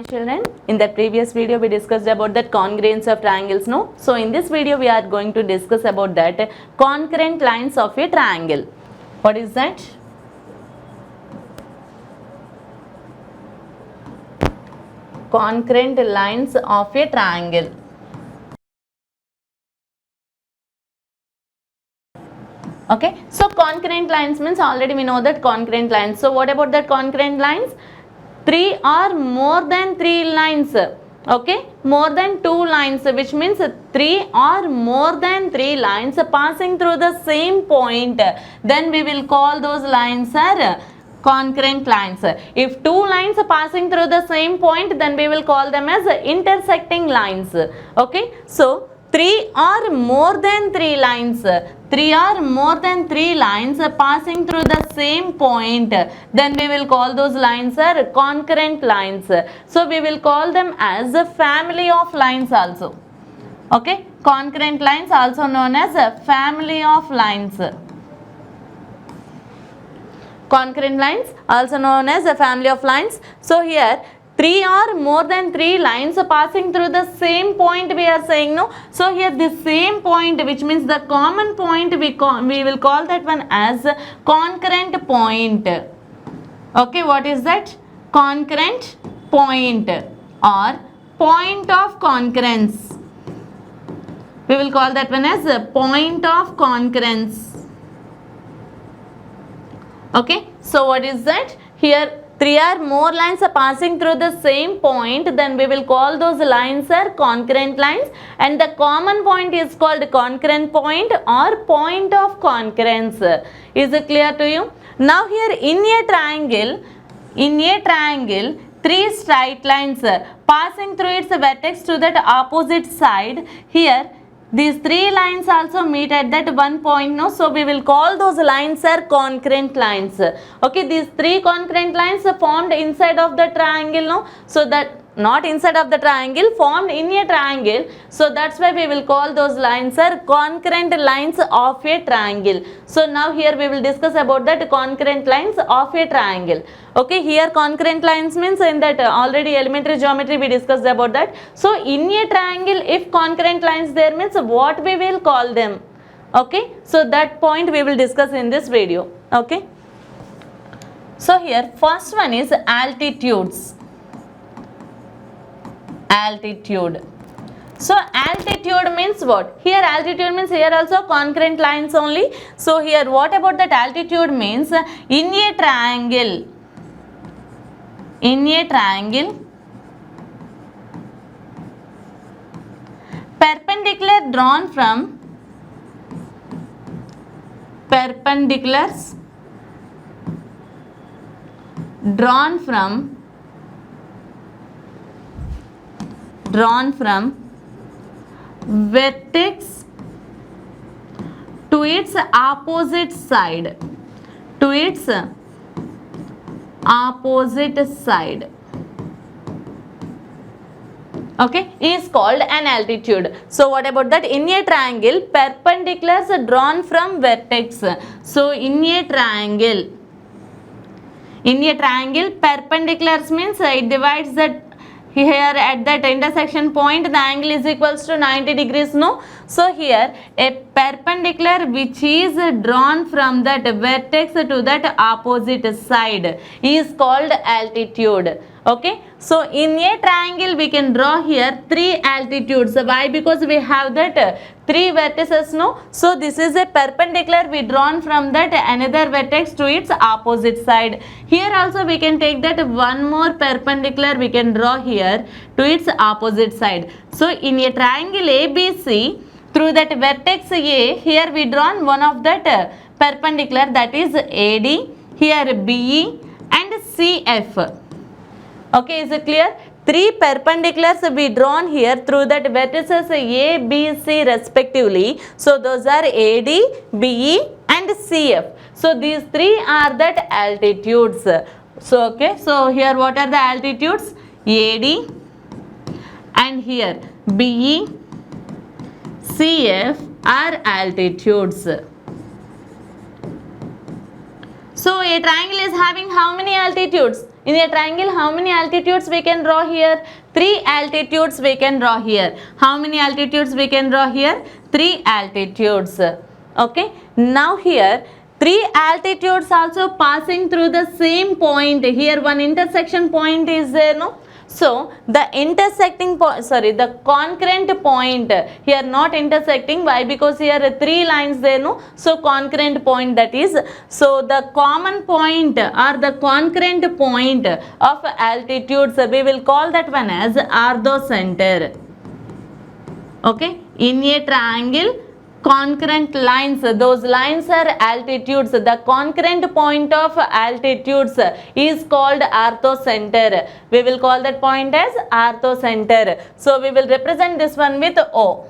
Hi children, in the previous video we discussed about that congruence of triangles, no? So in this video we are going to discuss about that concurrent lines of a triangle. What is that? Concurrent lines of a triangle. Okay, so concurrent lines means already we know that concurrent lines. So what about that concurrent lines? 3 or more than 3 lines. Okay, more than 2 lines, which means 3 or more than 3 lines passing through the same point. Then we will call those lines are concurrent lines. If 2 lines are passing through the same point, then we will call them as intersecting lines. Okay, so 3 or more than 3 lines, 3 or more than 3 lines passing through the same point, then we will call those lines are concurrent lines. So we will call them as a family of lines also. Okay, concurrent lines also known as a family of lines. Concurrent lines also known as a family of lines. So here 3 or more than 3 lines passing through the same point we are saying, no? So here the same point, which means the common point, we will call that one as concurrent point. Okay, what is that? Concurrent point or point of concurrence. We will call that one as a point of concurrence. Okay, so what is that? Here 3 or more lines are passing through the same point, then we will call those lines are concurrent lines, and the common point is called concurrent point or point of concurrence. Is it clear to you? Now here in a triangle, 3 straight lines passing through its vertex to that opposite side. Here these 3 lines also meet at that one point, no? So we will call those lines are concurrent lines. Okay, these 3 concurrent lines are formed inside of the triangle, no? So that not inside of the triangle, formed in a triangle. So that's why we will call those lines are concurrent lines of a triangle. So now here we will discuss about that concurrent lines of a triangle. Okay, here concurrent lines means in that already elementary geometry we discussed about that. So in a triangle, if concurrent lines there means what we will call them. Okay, so that point we will discuss in this video. Okay, so here first one is altitudes. Altitude. So altitude means what? Here altitude means here also concurrent lines only. So here what about that altitude means? In a triangle, perpendicular drawn from vertex to its opposite side, okay, is called an altitude. So what about that? In a triangle, perpendiculars drawn from vertex. So in a triangle, perpendiculars means it divides that. Here at that intersection point the angle is equals to 90 degrees, no? So here a perpendicular which is drawn from that vertex to that opposite side is called altitude. Okay, so in a triangle we can draw here 3 altitudes. Why? Because we have that 3 vertices, no? So this is a perpendicular we drawn from that another vertex to its opposite side. Here also we can take that one more perpendicular we can draw here to its opposite side. So in a triangle ABC, through that vertex A, here we drawn one of that perpendicular, that is AD, here BE and CF. Okay, is it clear? 3 perpendiculars we drawn here through that vertices A, B, C respectively. So those are AD, BE and CF. So these 3 are that altitudes. So okay, so here what are the altitudes? AD and here BE, CF are altitudes. So a triangle is having how many altitudes? In a triangle, how many altitudes we can draw here? 3 altitudes we can draw here. How many altitudes we can draw here? 3 altitudes. Okay. Now here 3 altitudes also passing through the same point. Here one intersection point is there, no? So the intersecting point, the concurrent point here not intersecting. Why? Because here 3 lines there, no? So concurrent point, that is. So the common point or the concurrent point of altitudes, we will call that one as orthocenter. Okay, in a triangle, concurrent lines, those lines are altitudes. The concurrent point of altitudes is called orthocenter. We will call that point as orthocenter. So we will represent this one with O.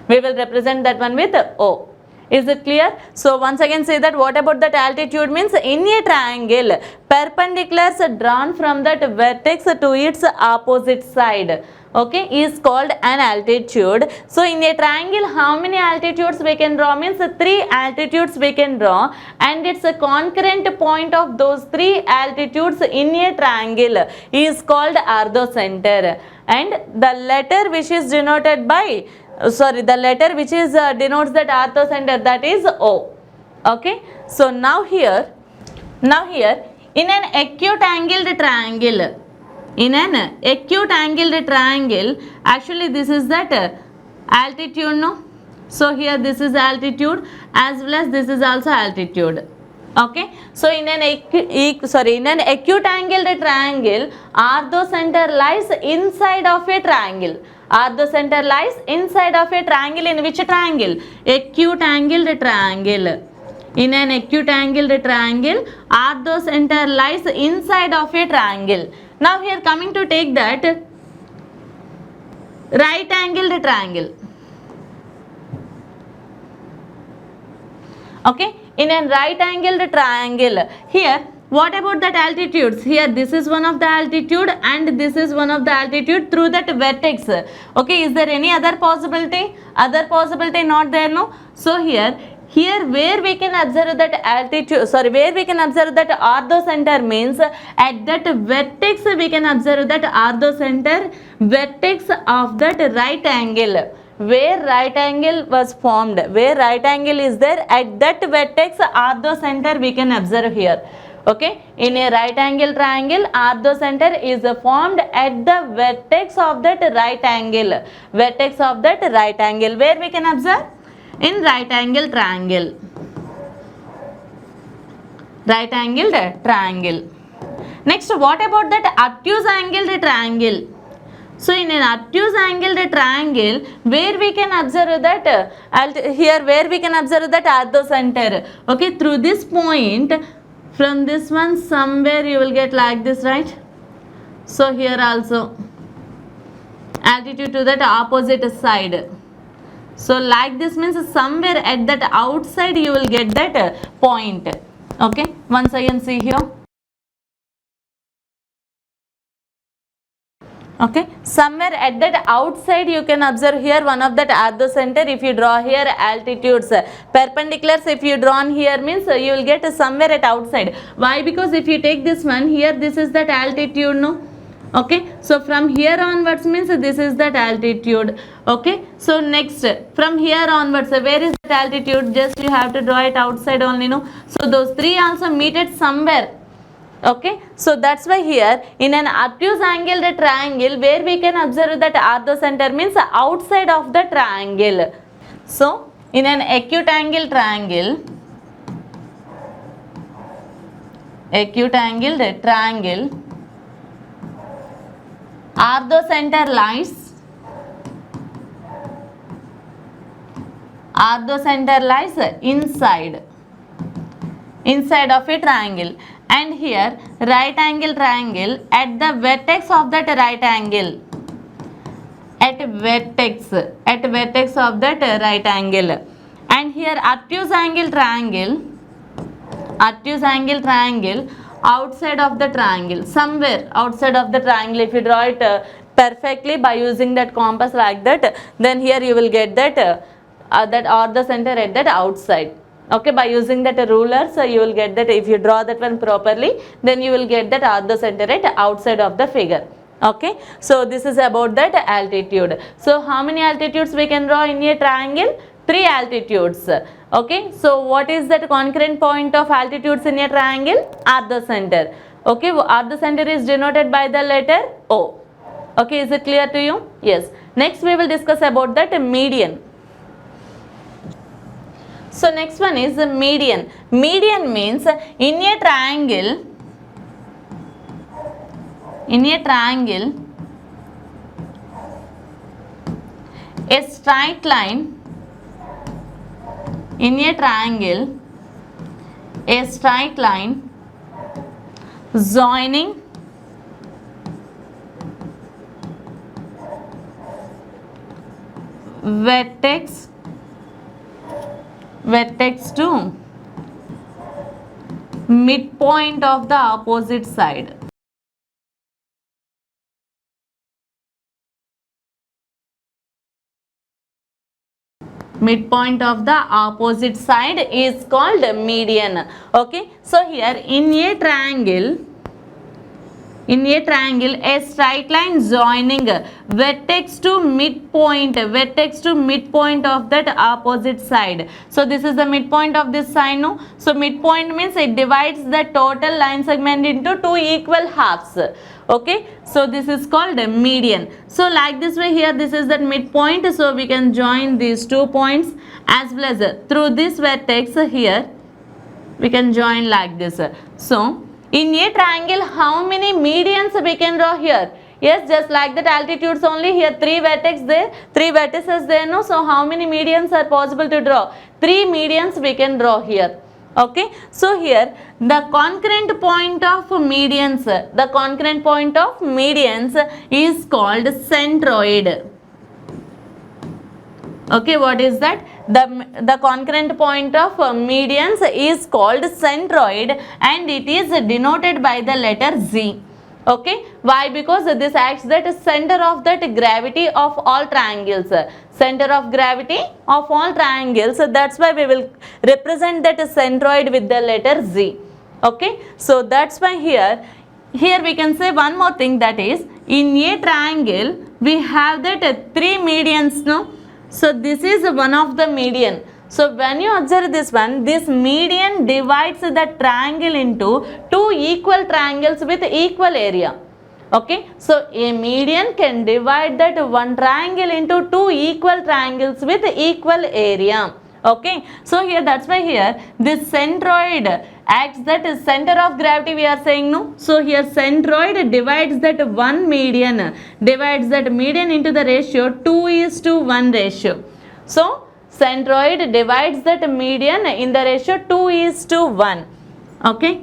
We will represent that one with O. Is it clear? So once again say that what about that altitude means? In a triangle, perpendiculars drawn from that vertex to its opposite side, okay, is called an altitude. So in a triangle, how many altitudes we can draw? Means 3 altitudes we can draw, and its a concurrent point of those 3 altitudes in a triangle is called orthocenter. And the letter which is denoted by the letter which is denotes that orthocenter, that is O. Okay. So now here in an acute angled triangle, actually this is that altitude, no? So here this is altitude as well as this is also altitude. Okay. So in an acute angled triangle, orthocenter lies inside of a triangle. Orthocenter lies inside of a triangle. In which triangle? Acute angled triangle. In an acute angled triangle, orthocenter lies inside of a triangle. Now here coming to take that right angled triangle. Okay, in a right angled triangle, here what about that altitudes? Here this is one of the altitude and this is one of the altitude through that vertex. Okay, is there any other possibility? Other possibility not there, no? So here where we can observe that altitude, where we can observe that orthocenter means at that vertex we can observe that orthocenter vertex of that right angle. Where right angle was formed, where right angle is there, at that vertex orthocenter we can observe here. Okay, in a right angle triangle, orthocenter is formed at the vertex of that right angle. Vertex of that right angle. Where we can observe? In right angle triangle. Right angled triangle. Next, what about that obtuse angled triangle? So in an obtuse angled triangle, where we can observe that where we can observe that orthocenter. Okay, through this point, from this one somewhere you will get like this, right? So here also altitude to that opposite side. So like this means somewhere at that outside you will get that point. Okay, once again see here. Okay, somewhere at that outside you can observe here one of that orthocenter. If you draw here altitudes, perpendiculars if you drawn here means you will get somewhere at outside. Why? Because if you take this one here, this is that altitude, no? Okay, so from here onwards means this is that altitude. Okay, so next from here onwards, where is that altitude? Just you have to draw it outside only, no? So those 3 also meet at somewhere. Okay, so that's why here in an obtuse angled triangle, where we can observe that orthocenter means outside of the triangle. So in an acute angled triangle, orthocenter lies inside of a triangle. And here right angle triangle at the vertex of that right angle, at vertex of that right angle. And here obtuse angle triangle outside of the triangle, somewhere outside of the triangle. If you draw it perfectly by using that compass like that, then here you will get that that orthocenter at that outside. Okay, by using that ruler, so you will get that if you draw that one properly, then you will get that orthocenter right outside of the figure. Okay, so this is about that altitude. So how many altitudes we can draw in a triangle? 3 altitudes. Okay, so what is that concurrent point of altitudes in a triangle? Orthocenter. Okay, orthocenter is denoted by the letter O. Okay, is it clear to you? Yes. Next we will discuss about that median. So next one is the median. Median means in a triangle, a straight line, in a triangle, a straight line joining vertex to midpoint of the opposite side. Midpoint of the opposite side is called median. Okay, so here in a triangle, a straight line joining vertex to midpoint of that opposite side. So this is the midpoint of this side, no? So midpoint means it divides the total line segment into 2 equal halves. Okay, so this is called a median. So like this way here, this is that midpoint, so we can join these 2 points as well as through this vertex here we can join like this. So in a triangle, how many medians we can draw here? Yes, just like that altitudes only, here 3 vertices there, no? So how many medians are possible to draw? 3 medians we can draw here. Okay, so here the concurrent point of medians, is called centroid. Okay, what is that? The concurrent point of medians is called centroid and it is denoted by the letter Z. Okay, why? Because this acts that center of that gravity of all triangles. Center of gravity of all triangles. That's why we will represent that centroid with the letter Z. Okay, so that's why here we can say one more thing, that is in a triangle we have that 3 medians, no? So this is one of the median. So when you observe this one, this median divides the triangle into 2 equal triangles with equal area. Okay, so a median can divide that one triangle into 2 equal triangles with equal area. Okay, so here that's why here this centroid acts that center of gravity we are saying, no? So here centroid divides that one median, into the ratio 2:1 ratio. So centroid divides that median in the ratio 2:1. Okay.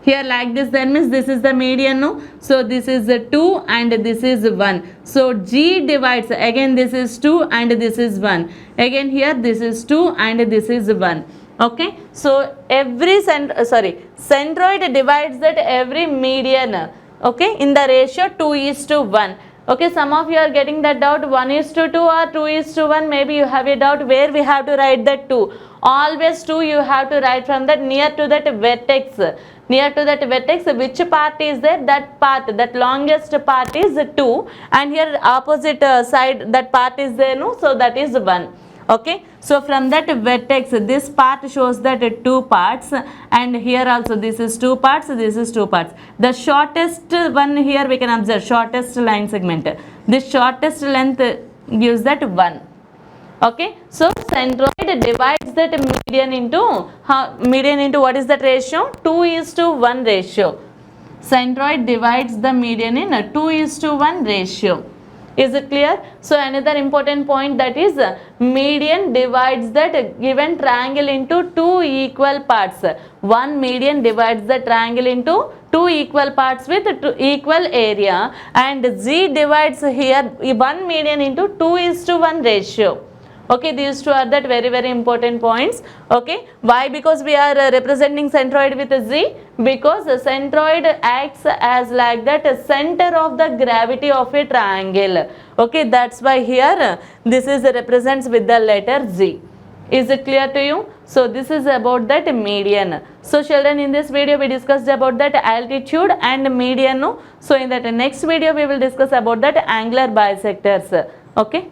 Here like this, then means this is the median, no? So this is 2 and this is 1. So G divides, again this is 2 and this is 1. Again here this is 2 and this is 1. Okay. So every centroid divides that every median, okay, in the ratio 2:1. Okay, some of you are getting that doubt, 1:2 or 2:1. Maybe you have a doubt where we have to write that 2. Always 2 you have to write from that near to that vertex. Near to that vertex, which part is there? That part, that longest part is 2, and here opposite side that part is there, no? So that is 1. Okay, so from that vertex, this part shows that 2 parts, and here also this is 2 parts, this is 2 parts. The shortest one here we can observe, shortest line segment. This shortest length gives that 1. Okay, so centroid divides that median into what is that ratio? 2:1 ratio. Centroid divides the median in a 2:1 ratio. Is it clear? So another important point, that is median divides that given triangle into 2 equal parts. One median divides the triangle into 2 equal parts with equal area, and Z divides here one median into 2:1 ratio. Okay, these two are that very important points. Okay, why? Because we are representing centroid with a Z, because the centroid acts as like that center of the gravity of a triangle. Okay, that's why here this is represents with the letter Z. Is it clear to you? So this is about that median. So children, in this video we discussed about that altitude and median. So in that next video we will discuss about that angular bisectors. Okay.